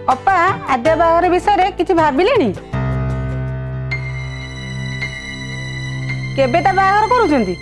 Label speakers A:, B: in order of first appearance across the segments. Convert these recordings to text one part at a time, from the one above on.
A: अपा आद्या बाहाघर विषय किसी भाविले केबे ता बाहाघर करूछंती?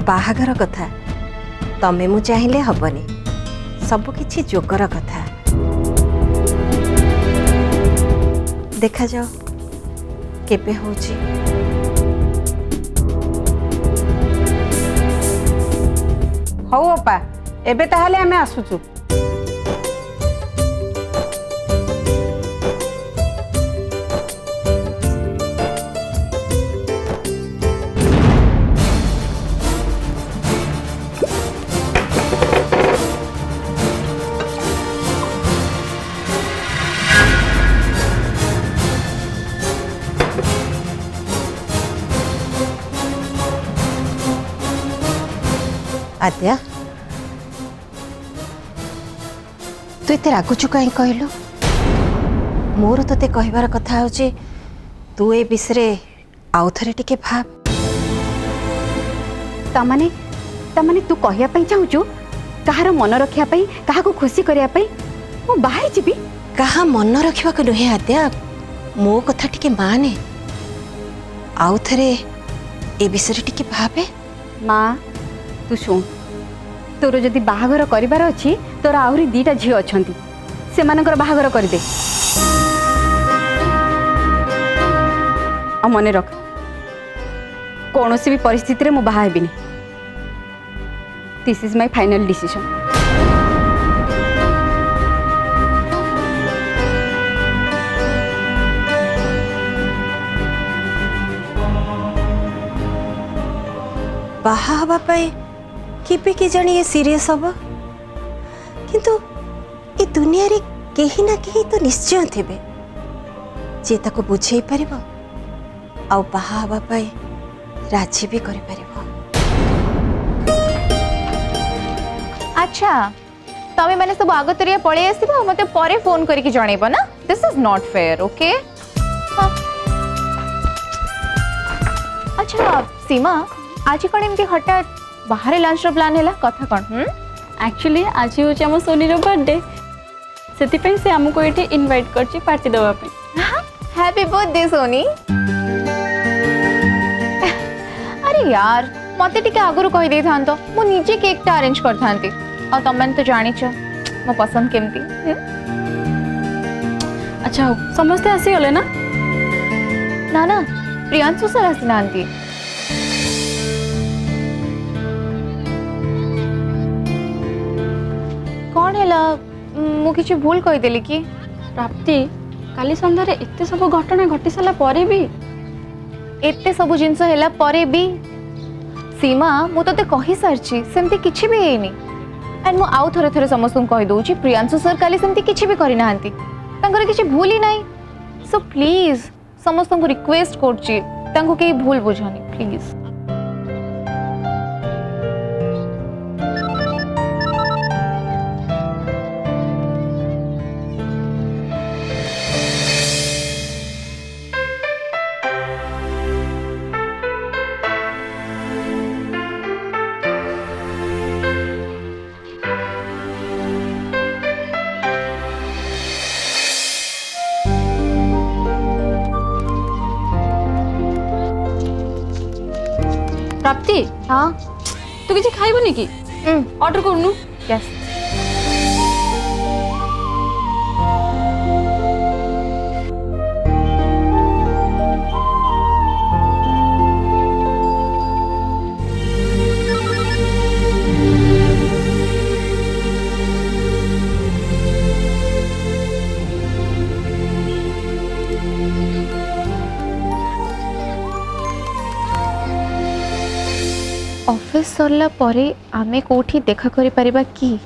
B: बाहागर कथा तमे मु चाहिले हबनी, सब किछि जोकर कथा। देखा जाओ केबे होची।
A: हौ अपा एबे ताहले आमे आसुचु।
B: आद्या तू एते रागुचु कहीं कहलु? मोर तते कहबार कथा होची तू ए विषय आउ थरे टिके भाब।
C: तमाने तू कहया पई चाहूचु कहार मन रखिया पई, काहाको खुशी करिया पई मु बाहाई जिबी?
B: कहा मन रखिबा को नुहे आद्या, मो कथा टिके माने, आउ थरे ए विषय टिके भाबे।
C: माँ तू शुण, तोर जदि बाहागर करिबार अछि तोर आहुरी 2टा झी अछंती, सेमानकर बाहागर करदे। आ मने रख कोनोसी भी परिस्थिति रे मु बाहा हेबिनी। This is my final decision.
B: बाहा हवा पाए केबे के जानी ये सीरियस हबो, किंतु ए दुनिया रे केही ना केही तो निश्चय थेबे जे ताको बुझेई परिबो आ बाहा हवा पाए राजी भी करि परिबो।
D: अच्छा तमे माने सब आगतरिया पळे आसीबो, मते परे फोन करके जणेबो ना। This is not fair. Okay अच्छा सीमा, आज कौन एमती हठात बाहर लंच रो प्लान हैला? कथा कौन?
E: एक्चुअली आज हूँ आम सोनी रो बर्थडे, से से आमको ये इनवाइट करची पार्टी देवा पे।
D: Happy birthday Soni. अरे यार मते टिके आगुरु कहि दे थांतो, मु निजे केक टा अरेंज कर थांती। आ तमन तो जानि छ मो पसंद केमती।
E: अच्छा हो समस्ते आसी गले ना?
D: ना प्रियांशु सर आसी नांती। कौन हैला? मु किछि भूल कहि देली कि?
E: प्राप्ति काली संध्यारे एते सब घटना घटी साला परे भी
D: एते सब जिंस हैला परे भी सीमा मु तते कहि सारछि सेमती किछि भी हेनी। एंड मु आउ थरे थरे समस्त कहि दउछि प्रियांशु सर काली सेमती किछि भी करि नाहंती, तांकर किछि भूल ही नाही। सो प्लीज समस्त को रिक्वेस्ट करछि तांको के भूल बुझानी प्लीज।
E: प्राप्ति
D: हाँ
E: तू किसी खाइबनी कि? ऑर्डर करनु।
D: यस ऑफिस सरला परे आमे कोठी देखा करि परिबा कि?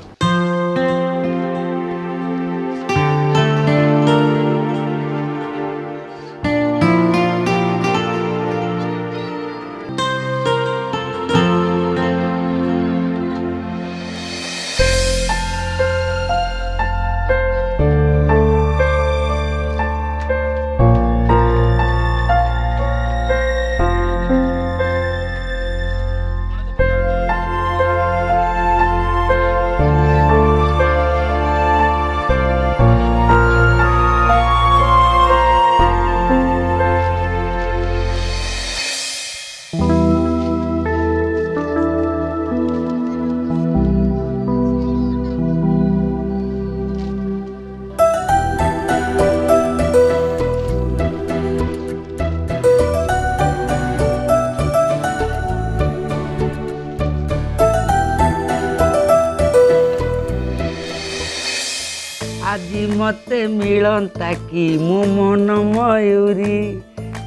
F: আজি মতে মিলন্তা কি মো মন ময়ূরী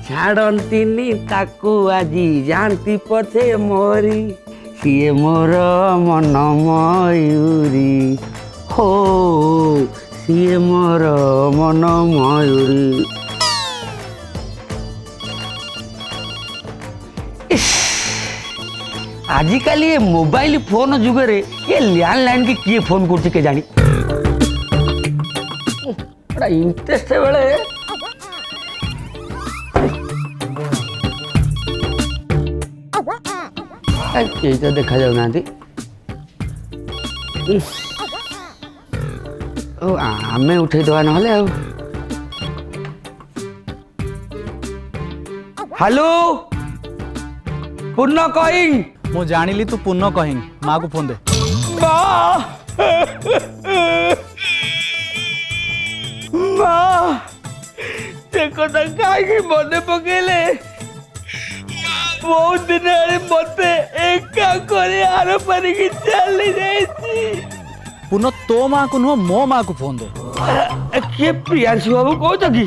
F: ছাড়ন্তিনি তাকু আজি জানতি পথে মরি সিয়ে মোর মন ময়ূরী হো সিয়ে মোর মন ময়ূরী। आजिकल ये मोबाइल फोन जुगरे ये लैंडलाइन की किए फोन करते के जानी बड़ा इंटरेस्ट है बड़े ये तो देखा जाऊ ना आमे उठे दवा ना हेलो पूर्ण कहिंग
G: मु जानिली तू पुनः कहिंग माँ को फोन दे।
F: देखो तो कहीं मने पकेले बहुत दिन मते एक करे आर पर की चली जाईची।
G: पुनः तो माँ को नुह मो माँ को फोन दे।
F: के प्रियांशु बाबू कहू तो कि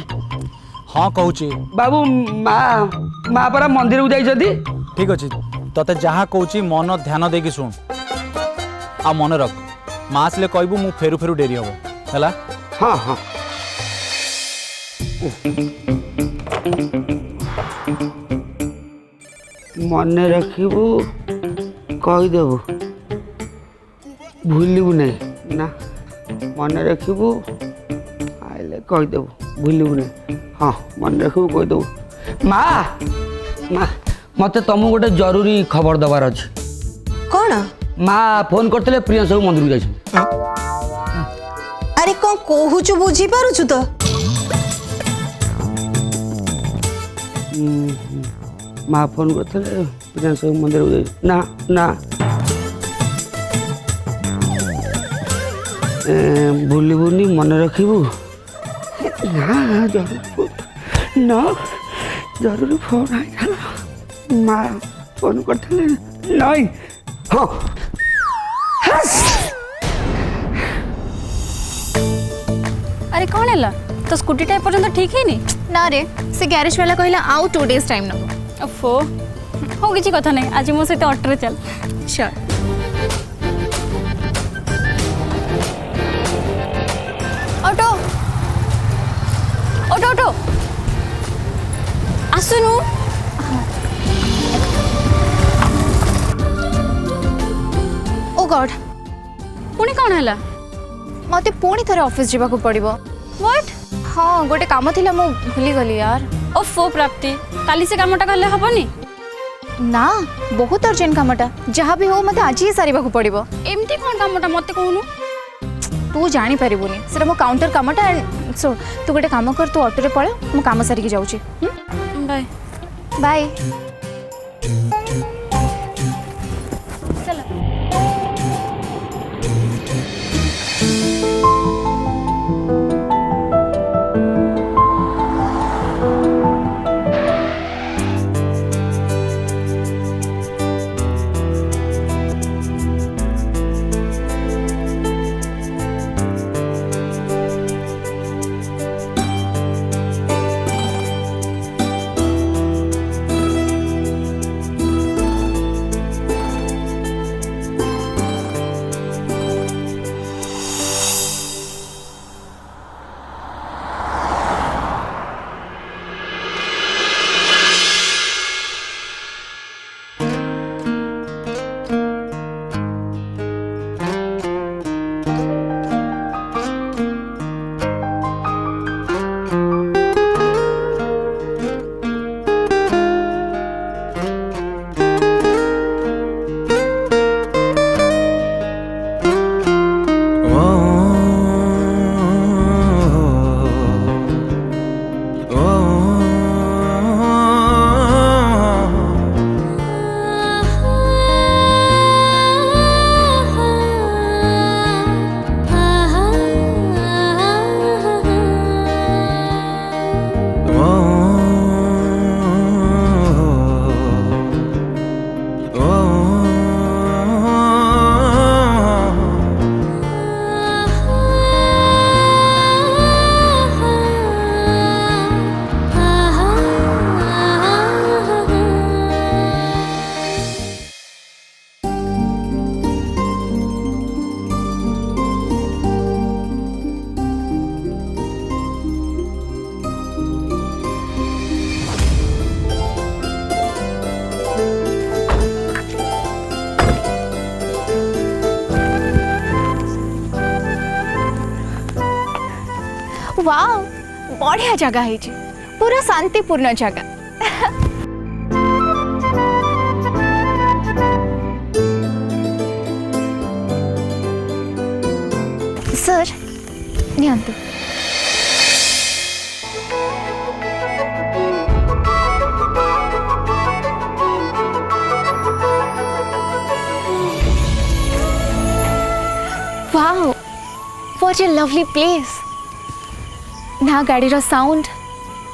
G: हाँ कहूची
F: बाबू माँ माँ परा मंदिर को जाइछथि।
G: ठीक अच्छे तते जहाँ कहूची मन ध्यान देकी शुण आ मन रख माँ आसले कहबू मु फेरु फेरु डेरी हबो हैला।
F: हाँ हाँ मन रखिबू कहीदेबू भूलू नहीं ना मन रखिबू आइले कहीदेबू भूलू नहीं। हाँ मन रखिबू कहीदेबू। माँ माँ मते तुमको गोटे जरूरी खबर दबार अच्छे।
B: कौन?
F: माँ फोन करते प्रियांश सब मंदिर को जाइए।
B: अरे कौन कहूचु बुझी पारुछु तो
F: माँ फोन करते प्रियांश सब मंदिर को जाइए ना ना भूलबुनि मन रखिबू। हाँ जरूर ना जरूर फोन आई माँ फोन करते नहीं। हाँ
E: अरे कौन है तो स्कूटी टाइप पर्यंत ठीक है नी
D: ना रे से गैरेज वाला कहला आउ 2 days टाइम नबो।
E: ओफो हो किसी कथा नहीं आज मो सहित ऑटो रे चल।
D: श्योर ऑटो ऑटो ऑटो
E: आसुनु
D: ओ गॉड
E: पुणी कौन है
D: मते पुणी थरे ऑफिस जीवा को पड़िबो।
E: व्हाट?
D: हाँ गोटे काम थिला मो भूली गली यार।
E: ओफो प्राप्ति काली से कामटा कले हबनी
D: ना बहुत अर्जेंट कामटा जहाँ भी हो मते आज ही सारिबा को पड़िबो।
E: एमती कौन कामटा मते कहूनु
D: तू जानी परिबुनी सेटा मो काउंटर कामटा एंड सो तू गोटे काम कर तू ऑटो रे पळे मो काम सारी की जाउची।
E: Bye
D: bye. वाओ बढ़िया जगह है जी, पूरा शांतिपूर्ण जगह। सर नियंतु wow what a lovely place. ना गाड़ी रो साउंड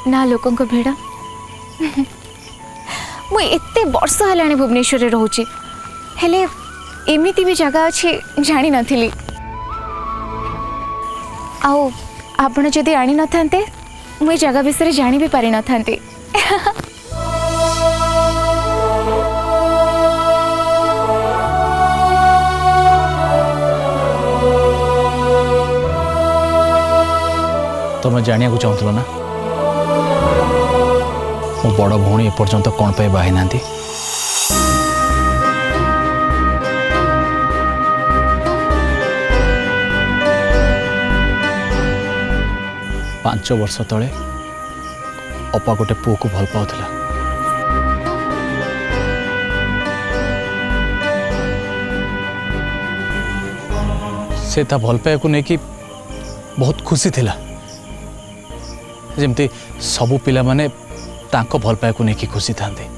D: ना लोकों को भिड़। मु एते वर्ष हलाणी भुवनेश्वर रहूची, हेले एमिति भी जगह अच्छी जानी नथिली। आओ आपण जदि आनी न थांते मु जगह विषय जानी भी पारि न थांती।
G: तुम्हें जानिया को चाहूल ना मो बड़ भौणी एपर्यंत कौन पे बाही ना 5 वर्ष तले अपा गोटे पुओ को भल पाउथिला। से ता भल पाया को नहीं कि बहुत खुशी थिला, जमती सबु पिला माने तांको भल पाया को नहीं कि खुशी थांते।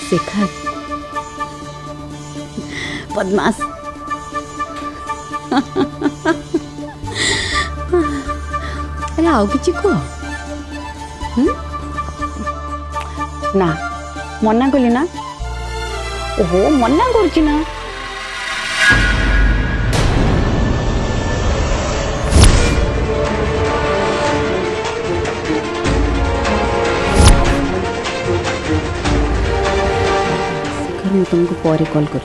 C: शेखर बदमाश अरे आउ कि कह ना मना कली ना ओहो मना कर ना मैं तुमको पर कॉल कर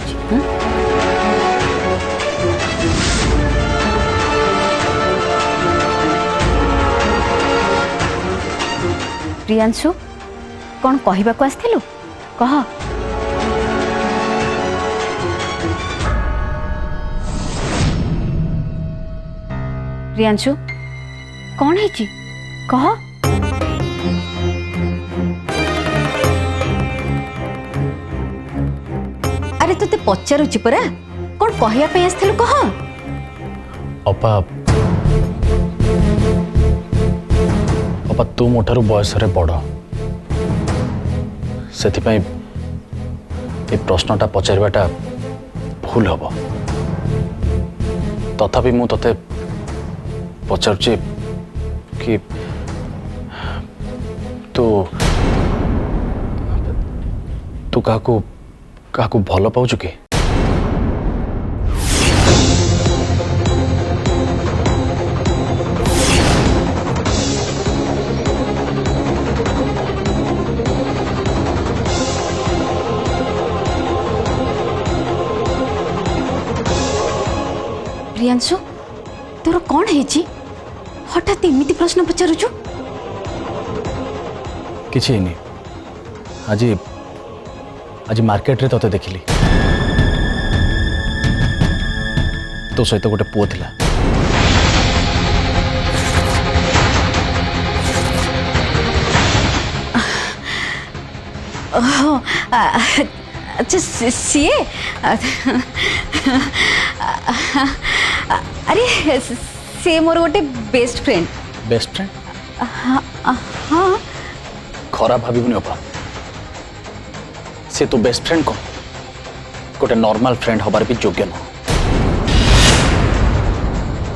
C: प्रियांशु कौन कहवा को आसथिलु कह प्रियांशु कौन है कह अरे तो पचारुची परा कौन कहया आसथिलु कह
G: अपा अपा तू मोठारू बयस रे बड़ से प्रश्नटा पचारवाटा भूल हम तथापि मु तते पचारुची कि तू तू काकू भल पाउछु कि
C: तोर कौन है हठात एमती प्रश्न पचारुचु
G: किसी नहीं आज आज मार्केट रे तोते देखिली तो सहित गोटे पुओ थिला
C: अच्छा सीए अरे सी मोर गोटे बेस्ट फ्रेंड
G: हाँ खराब भाभी अपा से तो बेस्ट फ्रेंड कौन गोटे नॉर्मल फ्रेंड हबार भी योग्य न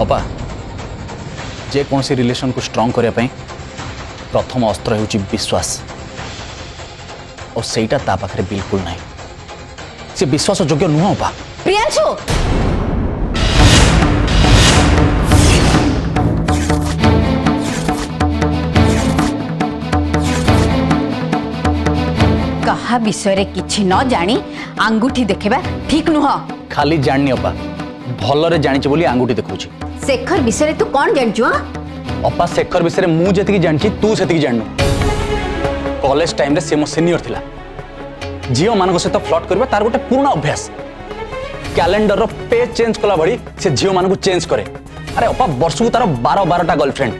G: अपा जे कौन सी रिलेशन को स्ट्रांग करने प्रथम अस्त्र होची विश्वास और सेटा ता पाखरे बिल्कुल नहीं से विश्वास योग्य नुह अपा
C: प्रियांशु कहा विषय रे किछि न जानी आंगुठी देखेबा ठीक नुह
G: खाली जाननी अपा भलरे जानिछ बोली आंगुठी देखौछि
C: शेखर विषय रे तू कौन जानछु
G: अपा शेखर विषय मु जेतिकी जानछि तू सेतिकी जाननु कॉलेज टाइम रे से मो सीनियर थिला झील मान सहित फ्लर्ट करबा तार गोटे पूर्ण अभ्यास कैलेंडर रो पेज चेंज कला भली से झील मान चेंज करे अरे अपा वर्ष को तार 12-12टा गर्लफ्रेंड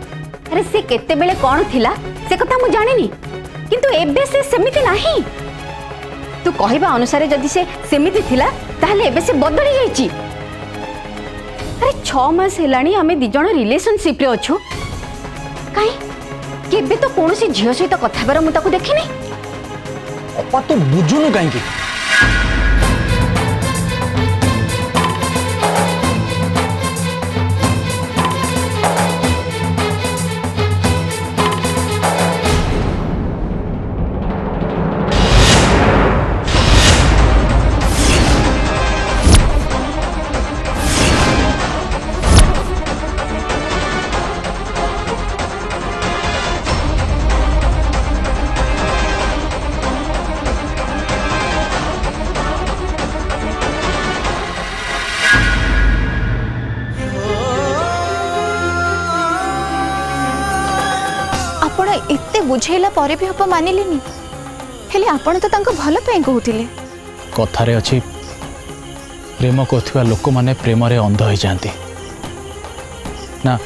C: अरे से केते बेले कौन थिला से कथा मु जानिनी किंतु एबे से सेमिति नाही तू कहबा अनुसार जदि से सेमिति थिला ताहले एबे से बदली जाईची अरे 6 मास हेलानी हमें दी जण रिलेशनशिप रे अछु काई केबे तो कोनोसी झियो सहित कथा बार मु ताको देखिनी
G: अपा तो बुझुनु कहीं
D: एते बुझेला परे भी अपा मानिलेनी हेले आपण तो तांको भलो पे कहउतिले
G: कथारे अछि प्रेम करथिबा लोक माने प्रेम रे अंध होई जांती ना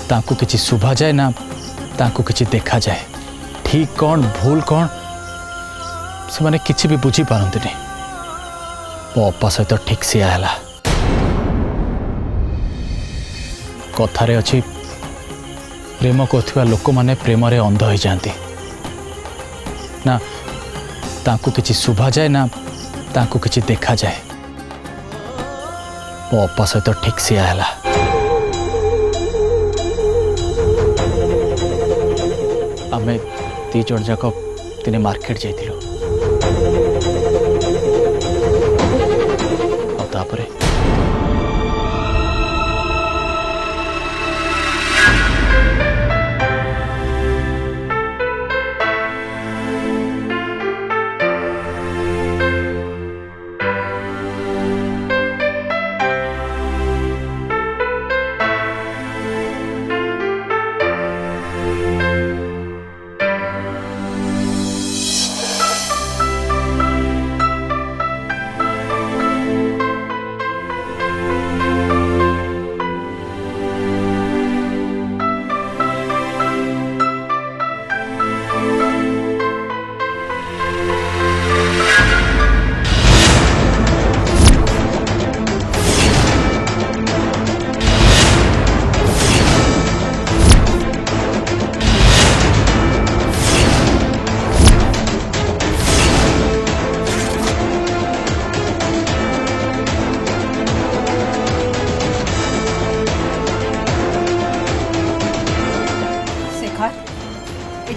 G: तांको किछि सुभा जाए ना तांको किछि देखा जाए ठीक कौन भूल कौन से माने किछि भी बुझी पारंती नहीं मो अपा सहित ठीक से आला कथारे अछि प्रेम करथिबा लोक माने प्रेम रे अंध होई जांती ना तांको किछि सुभा जाए ना तांको किछि देखा जाए मो अपा सहित ठीक से आला आमे दी जण जाक दिने मार्केट जाइथिलु आ तापरे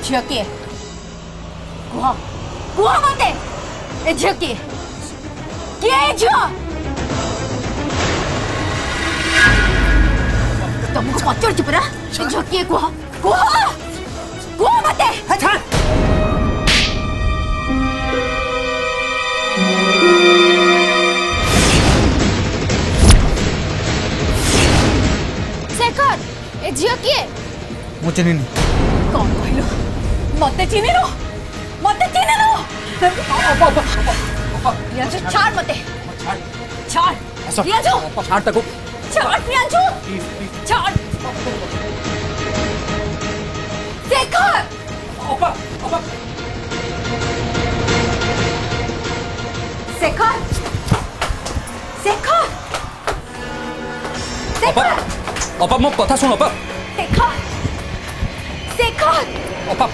C: झियो किए कुह कुह मते ए झियो किए किए झियो तुमको पचर चुप रहा झियो किए कुह कुह कुह मते
D: शेखर ए झियो किए
G: मु चिन्हिनी
C: कौन कहलु मते चिन्हिनु मते चिन्हिनु प्रियांशु छाड़ मते छाड़ प्रियांशु
G: छाड़ तको
C: छाड़ प्रियांशु छाड़ शेखर शेखर शेखर
H: अपा अपा मो कथा सुन अपा
C: शेखर शेखर
H: अपा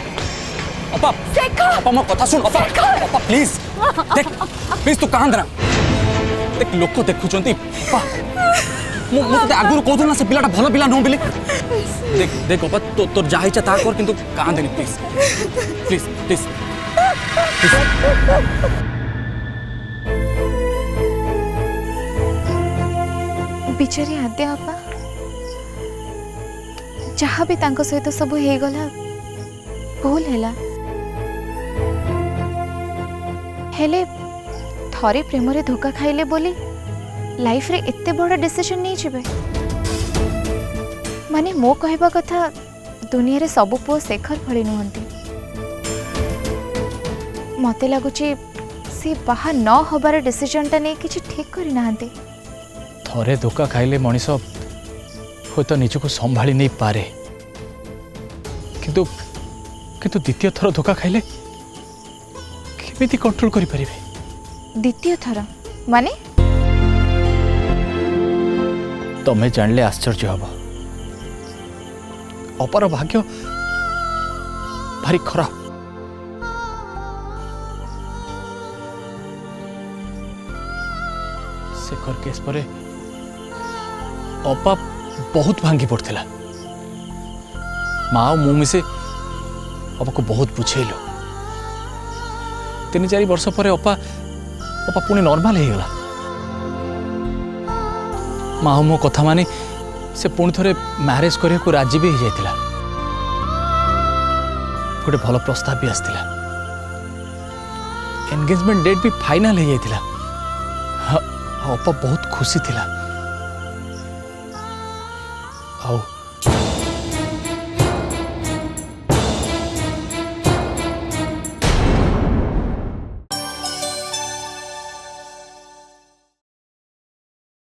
H: अपा
C: शेखर
H: अपा मो कथा सुन अपा अपा प्लीज देख प्लीज तू कांद ना देख लोक देखुचंती अपा मो ते आगुर कहू ना से पिलाटा भलो पिला नो बिले देख देख अपा तो तोर जा इच्छा ता कर किंतु कांदनी प्लीज प्लीज प्लीज
D: बिचारी आद्या आपा जहाँ भी तांको सहित सब हो गला भूल हैला हेले थरे प्रेम रे धोखा खाइले बोली लाइफ रे इत्ते बड़ा डिसीजन नहीं जिबे माने मो कहबा कथा दुनिया रे सब पुओ शेखर भली नुहंती मते लागुची से बाहा न होबार डिसीजन ता नहीं किछि ठीक करि नाहंती
G: थरे धोखा खाइले मनीष हो तो निजको संभाली नहीं पारे किंतु किंतु द्वितीय थर धोखा खाइले केमिति कंट्रोल करि परिबे
D: द्वितीय थर माने
G: तमे जानले आश्चर्य हब अपर भाग्य भारी खराब शेखर केस परे अपा बहुत भांगी पड़ता माँ मु मिसे अपा को बहुत बुझेलु 3-4 वर्ष पर अपा अपा पुणी नॉर्मल हो गला माँ मो कथा मानी से पुणी थे मैरेज करने को राजी भी हो जाता गोटे भल प्रस्ताव भी आसला एंगेजमेंट डेट भी फाइनल हो जाता अपा बहुत खुशी थिला आओ